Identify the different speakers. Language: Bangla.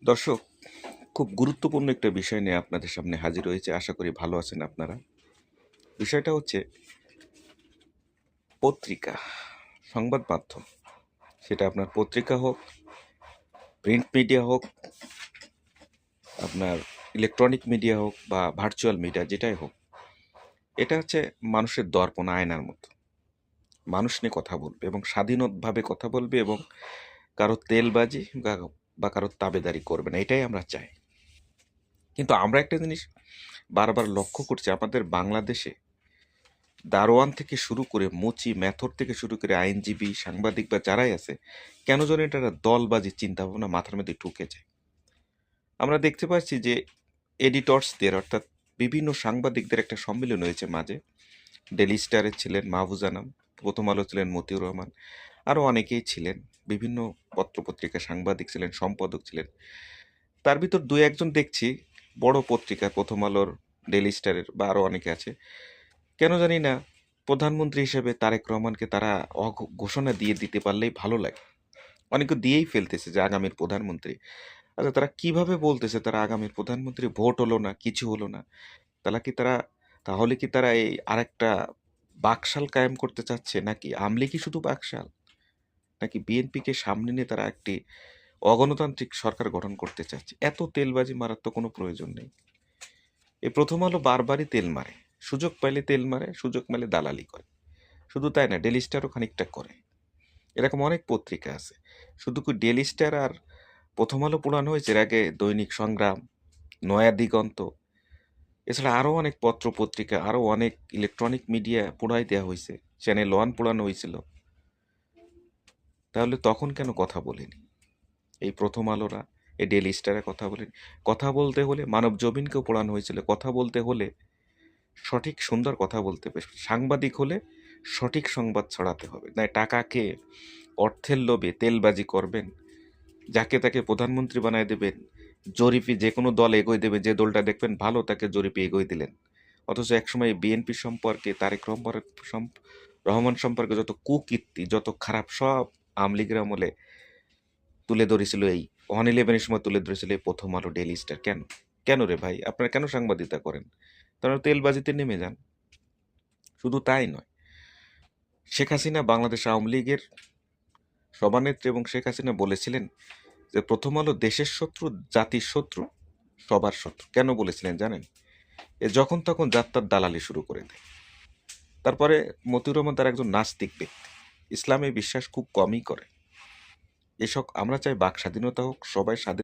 Speaker 1: দর্শক, খুব গুরুত্বপূর্ণ একটা বিষয় নিয়ে আপনাদের সামনে হাজির হয়েছে। আশা করি ভালো আছেন আপনারা। বিষয়টা হচ্ছে পত্রিকা, সংবাদ মাধ্যম। সেটা আপনার পত্রিকা হোক, প্রিন্ট মিডিয়া হোক, আপনার ইলেকট্রনিক মিডিয়া হোক বা ভার্চুয়াল মিডিয়া যেটাই হোক। এটা হচ্ছে মানুষের দর্পণ, আয়নার মতো। মানুষ নিয়ে কথা বলবে এবং স্বাধীনভাবে কথা বলবে এবং কারো তেলবাজি বা কারো তাবেদারি করবে না। এটাই আমরা চাই। কিন্তু আমরা একটা জিনিস বারবার লক্ষ্য করছি, আমাদের বাংলাদেশে দারোয়ান থেকে শুরু করে মুচি মেথর থেকে শুরু করে আইনজীবী সাংবাদিক বা যারাই আছে, কেন যেন এটা একটা দলবাজি চিন্তাভাবনা মাথার মধ্যে ঢুকে যায়। আমরা দেখতে পাচ্ছি যে এডিটর্সদের অর্থাৎ বিভিন্ন সাংবাদিকদের একটা সম্মেলন হয়েছে মাঝে। ডেলি স্টারে ছিলেন মাহফুজ আনাম, প্রথম আলো ছিলেন মতিউর রহমান, আরও অনেকেই ছিলেন। বিভিন্ন পত্রপত্রিকা সাংবাদিক ছিলেন, সম্পাদক ছিলেন। তার ভিতর দু একজন দেখছি বড় পত্রিকা প্রথম আলোর, ডেলি স্টারের বা আরও অনেকে আছে, কেন জানি না প্রধানমন্ত্রী হিসেবে তারেক রহমানকে তারা ঘোষণা দিয়ে দিতে পারলেই ভালো লাগে। অনেকে দিয়েই ফেলতেছে যে আগামীর প্রধানমন্ত্রী। আচ্ছা, তারা কিভাবে বলতেছে তারা আগামীর প্রধানমন্ত্রী? ভোট হলো না, কিছু হলো না, তাহলে কি তারা এই আরেকটা বাকশাল কায়েম করতে চাচ্ছে? নাকি আমলি কি শুধু বাকশাল, নাকি বিএনপিকে সামনে নিয়ে তারা একটি অগণতান্ত্রিক সরকার গঠন করতে চাচ্ছে? এত তেলবাজি মারার তো কোনো প্রয়োজন নেই। এই প্রথম আলো বারবারই তেল মারে, সুযোগ পাইলে তেল মারে, সুযোগ পেলে দালালি করে। শুধু তাই না, ডেলি স্টারও খানিকটা করে। এরকম অনেক পত্রিকা আছে। শুধু কি ডেলি স্টার আর প্রথম আলো পোড়ানো হয়েছে? এর আগে দৈনিক সংগ্রাম, নয়া দিগন্ত, এছাড়া আরও অনেক পত্র পত্রিকা, আরও অনেক ইলেকট্রনিক মিডিয়া পোড়াই দেওয়া হয়েছে। চ্যানেল ওয়ান পোড়ানো হয়েছিল। তাহলে তখন কেন কথা বলেনি এই প্রথম আলোরা, এই ডেলি স্টারে কথা বলেনি? কথা বলতে হলে মানব জমিনকেও পোড়ানো হয়েছিল। কথা বলতে হলে সঠিক সুন্দর কথা বলতে হবে। সাংবাদিক হলে সঠিক সংবাদ ছড়াতে হবে, না টাকাকে অর্থের লোভে তেলবাজি করবেন, যাকে তাকে প্রধানমন্ত্রী বানায় দেবেন, জরিপে যে কোনো দল এগোয় দেবে, যে দলটা দেখবেন ভালো তাকে জরিপে এগোয় দিলেন। অথচ একসময় বিএনপি সম্পর্কে, তারেক রহমান সম্পর্কে যত কুকীর্তি, যত খারাপ সব আওয়ামী লীগের আমলে তুলে ধরেছিল, এই 111-এর সময় তুলে ধরেছিল এই প্রথম আলো, ডেইলি স্টার। কেন? কেন রে ভাই, আপনারা কেন সাংবাদিকতা করেন? তারা তেলবাজিতে নেমে যান। শুধু তাই নয়, শেখ হাসিনা বাংলাদেশ আওয়ামী লীগের সভানেত্রী এবং শেখ হাসিনা বলেছিলেন যে প্রথম আলো দেশের শত্রু, জাতির শত্রু, সবার শত্রু। কেন বলেছিলেন জানেন? এ যখন তখন যাত্রার দালালি শুরু করে দেয়। তারপরে মতিউর রহমান তার একজন নাস্তিক ব্যক্তি, ইসলামে বিশ্বাস খুব কমই করে। এসব আমরা চাই বাক স্বাধীনতা হোক, সবাই স্বাধীন